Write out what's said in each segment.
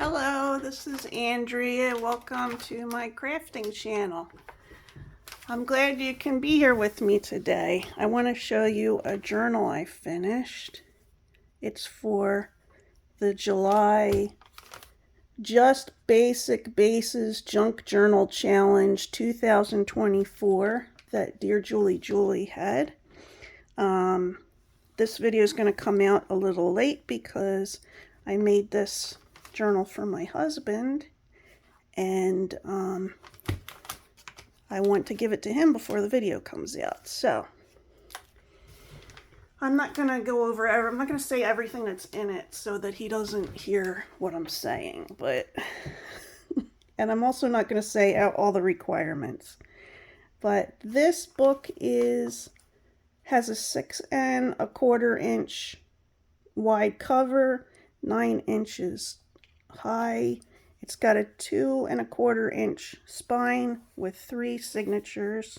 Hello, this is Andrea. Welcome to my crafting channel. I'm glad you can be here with me today. I want to show you a journal I finished. It's for the July Just Basic Bases Junk Journal Challenge 2024 that DearJulieJulie had. This video is going to come out a little late because I made this journal for my husband, and I want to give it to him before the video comes out. So I'm not going to go over I'm not going to say everything that's in it so that he doesn't hear what I'm saying, but and I'm also not going to say all the requirements. But this book has a 6 1/4 inch wide cover, 9 inches high. It's got a 2 1/4 inch spine with 3 signatures.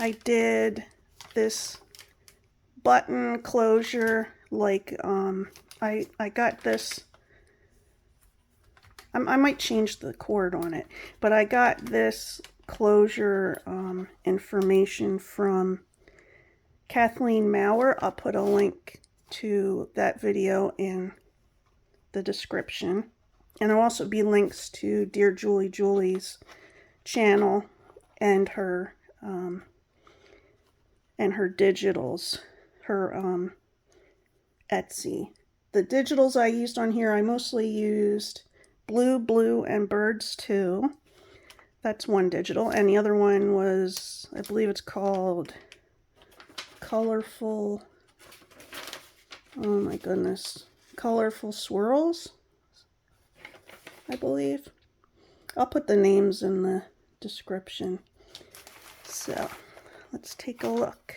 I did this button closure, like I got this. I might change the cord on it, but I got this closure information from Kathleen Mower. I'll put a link to that video in the description, and there'll also be links to DearJulieJulie's channel and her digitals, her Etsy. The digitals I used on here, I mostly used Blue, and Birds too. That's one digital, and the other one was, I believe it's called Colorful, oh my goodness, Colorful Swirls, I believe. I'll put the names in the description. So let's take a look.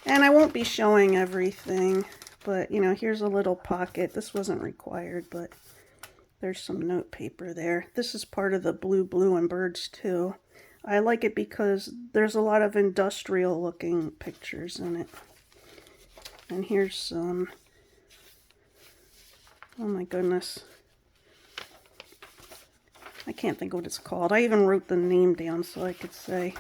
And I won't be showing everything, but you know, here's a little pocket. This wasn't required, but there's some note paper there. This is part of the Blue, and Birds too. I like it because there's a lot of industrial looking pictures in it. And here's some, oh my goodness, I can't think what it's called. I even wrote the name down so I could say.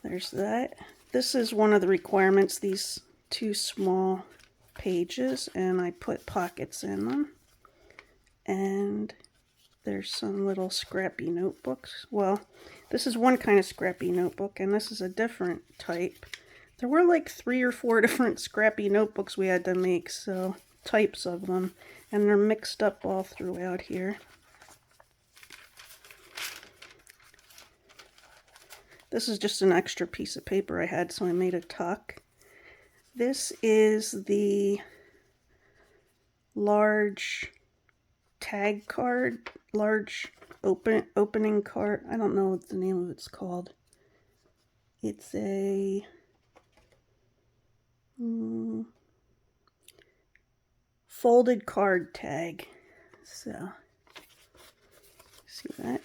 There's that. This is one of the requirements, these 2 small pages, and I put pockets in them. And there's some little scrappy notebooks. Well, this is one kind of scrappy notebook, and this is a different type. There were like 3 or 4 different scrappy notebooks we had to make, so types of them, and they're mixed up all throughout here. This is just an extra piece of paper I had, so I made a tuck. This is the large tag card, large opening card. I don't know what the name of it's called. It's a folded card tag. So, see that?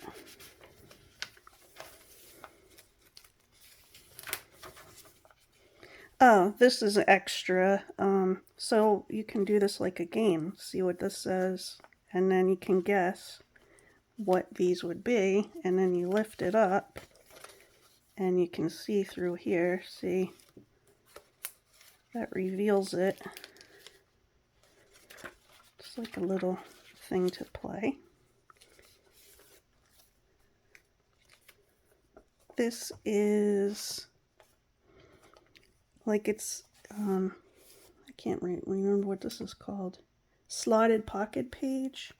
Oh, this is extra. So you can do this like a game. See what this says, and then you can guess what these would be, and then you lift it up, and you can see through here. See? That reveals it. It's like a little thing to play. This is like it's, I can't remember what this is called. Slotted pocket page.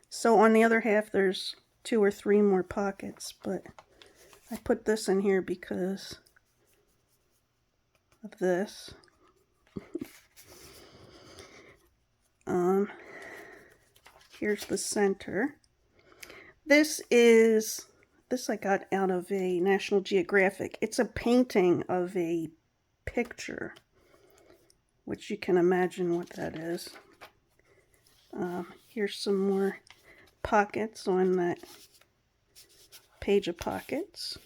So on the other half there's 2 or 3 more pockets, but I put this in here because of this. Here's the center. This I got out of a National Geographic. It's a painting of a picture, which you can imagine what that is. Here's some more pockets on that page of pockets.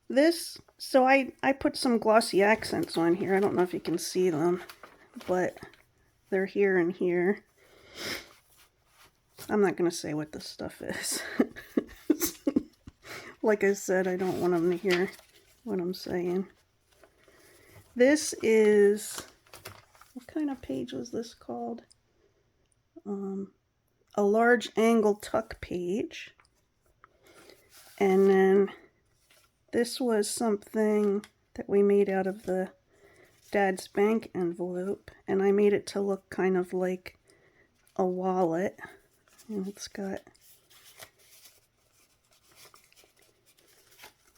This So I put some glossy accents on here. I don't know if you can see them, but they're here and here. I'm not going to say what this stuff is. Like I said, I don't want them to hear what I'm saying. This is, what kind of page was this called? A large angle tuck page. And then this was something that we made out of the Dad's bank envelope, and I made it to look kind of like a wallet. And it's got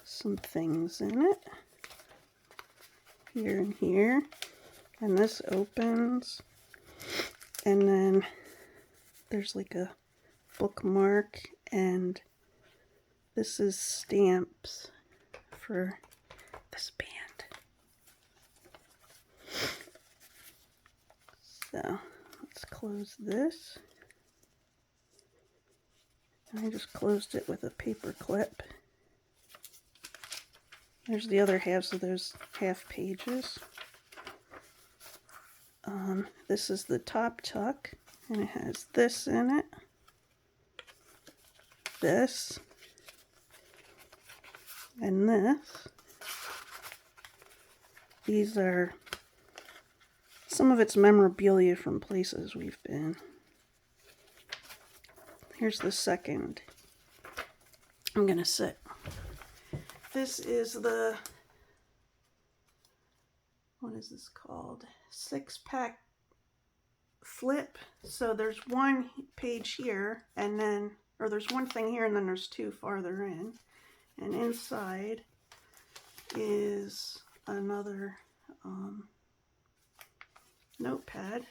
some things in it, here and here, and this opens, and then there's like a bookmark, and this is stamps for this band. So let's close this. I just closed it with a paper clip. There's the other halves of those half pages. This is the top tuck, and it has this in it, this, and this. These are some of its memorabilia from places we've been. Here's the second. I'm gonna sit. This is the, what is this called? 6-pack flip. So there's one page here, and then, or there's one thing here, and then there's two farther in. And inside is another notepad.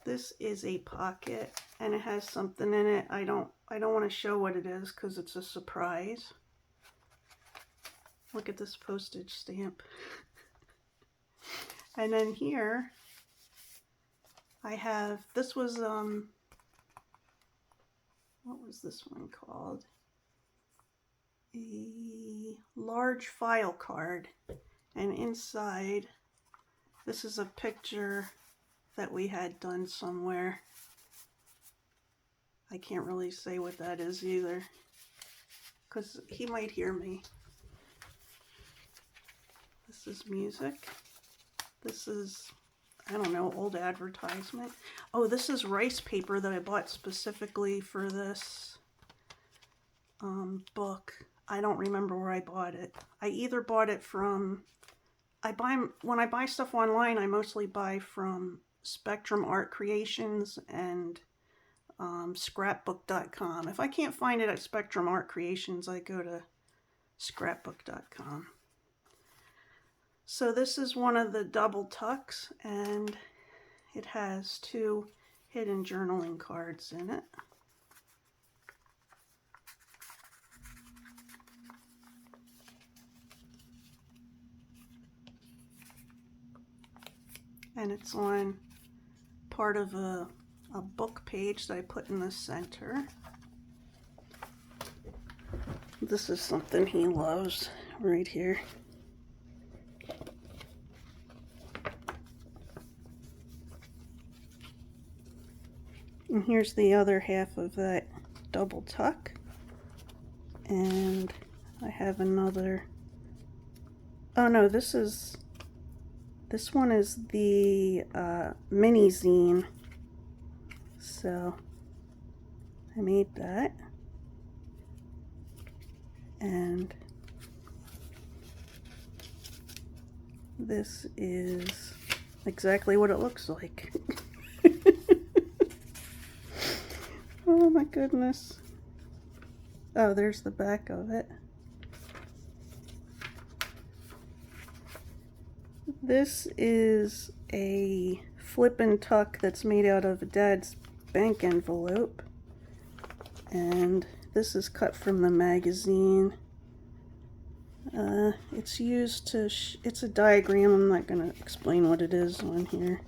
This is a pocket, and it has something in it. I don't want to show what it is because it's a surprise. Look at this postage stamp. And then here I have, this was what was this one called? A large file card, and inside this is a picture that we had done somewhere. I can't really say what that is either, because he might hear me. This is music. This is, I don't know, old advertisement. Oh, this is rice paper that I bought specifically for this book. I don't remember where I bought it. I either bought it from, when I buy stuff online, I mostly buy from Spectrum Art Creations and scrapbook.com. If I can't find it at Spectrum Art Creations, I go to scrapbook.com. So this is one of the double tucks, and it has 2 hidden journaling cards in it. And it's on part of a book page that I put in the center. This is something he loves right here. And here's the other half of that double tuck. And I have another, oh no, this one is the mini zine. So I made that. And this is exactly what it looks like. Oh my goodness. Oh, there's the back of it. This is a flip and tuck that's made out of Dad's bank envelope. And this is cut from the magazine. It's used to, it's a diagram. I'm not going to explain what it is on here.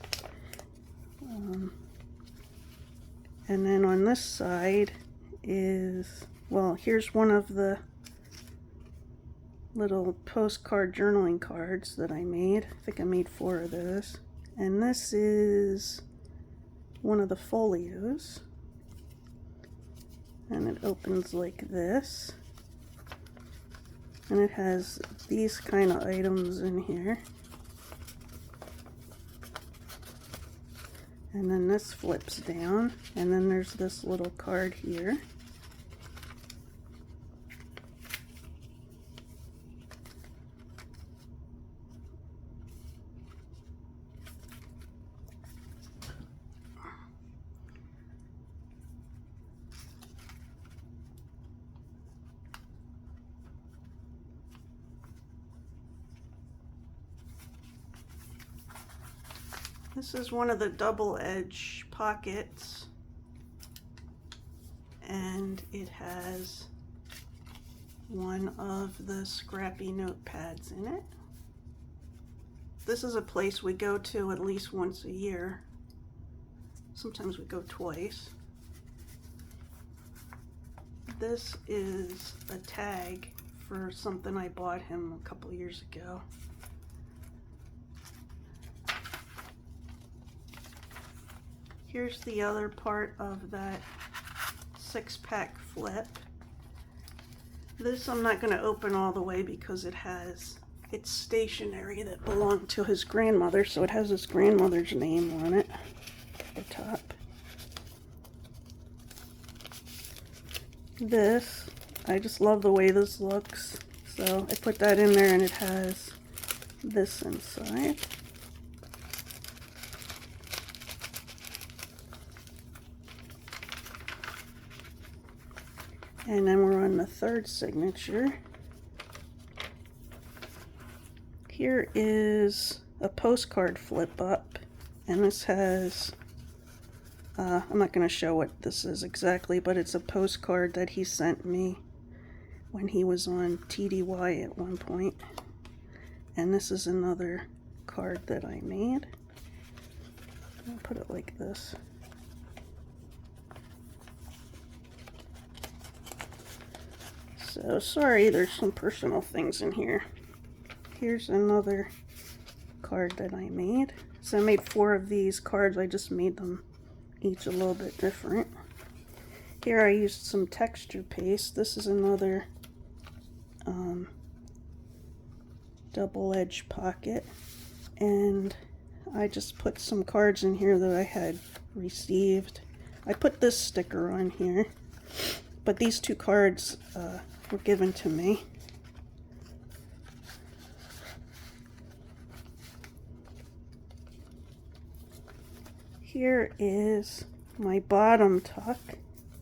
And then on this side is, well, here's one of the little postcard journaling cards that I made. I think I made 4 of those. And this is one of the folios. And it opens like this. And it has these kind of items in here. And then this flips down, and then there's this little card here. This is one of the double edge pockets, and it has one of the scrappy notepads in it. This is a place we go to at least once a year. Sometimes we go twice. This is a tag for something I bought him a couple years ago. Here's the other part of that 6-pack flip. This I'm not going to open all the way because it's stationery that belonged to his grandmother, so it has his grandmother's name on it at the top. This, I just love the way this looks, so I put that in there, and it has this inside. And then we're on the 3rd signature. Here is a postcard flip up, and this has, I'm not going to show what this is exactly, but it's a postcard that he sent me when he was on TDY at one point. And this is another card that I made. I'll put it like this. So sorry, there's some personal things in here. Here's another card that I made. So I made 4 of these cards. I just made them each a little bit different. Here I used some texture paste. This is another double edge pocket. And I just put some cards in here that I had received. I put this sticker on here. But these 2 cards were given to me. Here is my bottom tuck,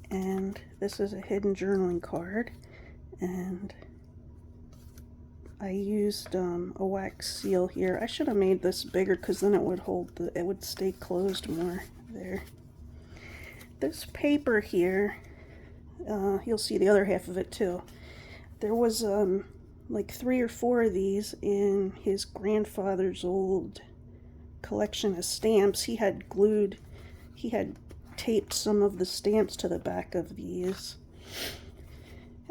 and this is a hidden journaling card, and I used a wax seal here. I should have made this bigger because then it would hold it would stay closed more there. This paper here, you'll see the other half of it too. There was like 3 or 4 of these in his grandfather's old collection of stamps. He had taped some of the stamps to the back of these,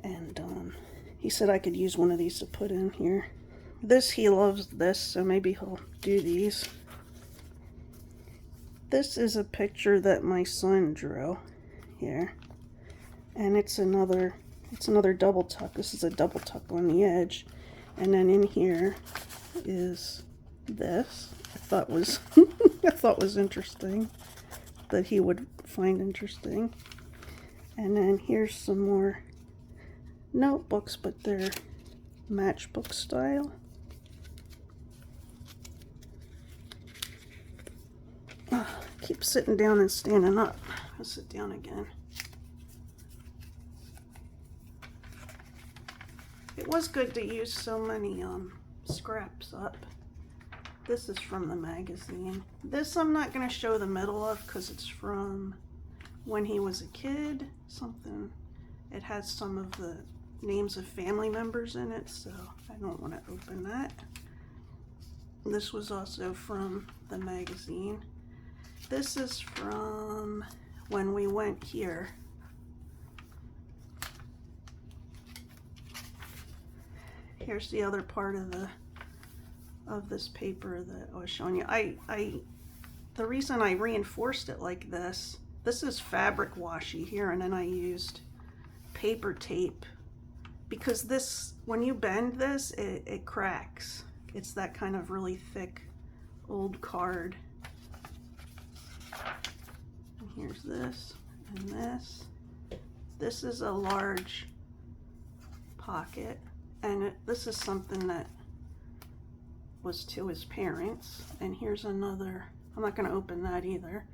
and he said I could use one of these to put in here. He loves this, so maybe he'll do these. This is a picture that my son drew here. And it's another double tuck. This is a double tuck on the edge. And then in here is this. I thought was interesting, that he would find interesting. And then here's some more notebooks, but they're matchbook style. Oh, keep sitting down and standing up. I'll sit down again. It was good to use so many scraps up. This is from the magazine. This I'm not going to show the middle of because it's from when he was a kid. It has some of the names of family members in it, so I don't want to open that. This was also from the magazine. This is from when we went here. here's the other part of this paper that I was showing you. The reason I reinforced it like this is fabric washi here, and then I used paper tape because this, when you bend this, it cracks. It's that kind of really thick old card. And here's this and this. This is a large pocket, and this is something that was to his parents. And here's another, I'm not going to open that either.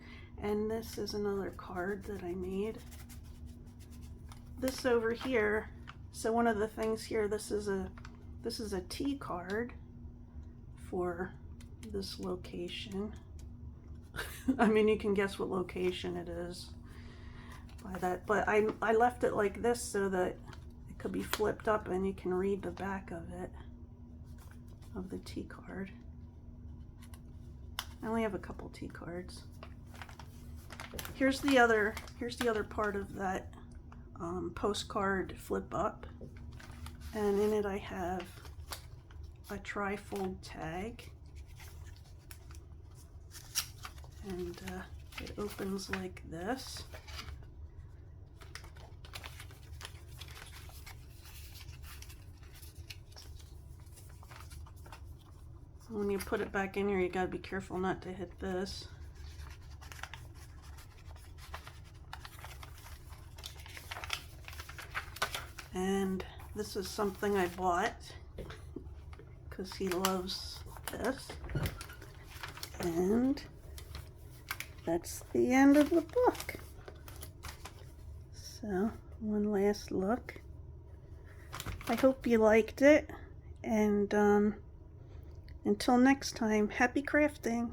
And this is another card that I made. This over here, so one of the things here, this is a T card for this location. I mean, you can guess what location it is by that, but I left it like this so that it could be flipped up and you can read the back of it, of the T card. I only have a couple T cards. Here's the other part of that postcard flip up, and in it I have a tri-fold tag, and it opens like this. When you put it back in here, you gotta be careful not to hit this. And this is something I bought because he loves this. And that's the end of the book. So, one last look. I hope you liked it. And until next time, happy crafting.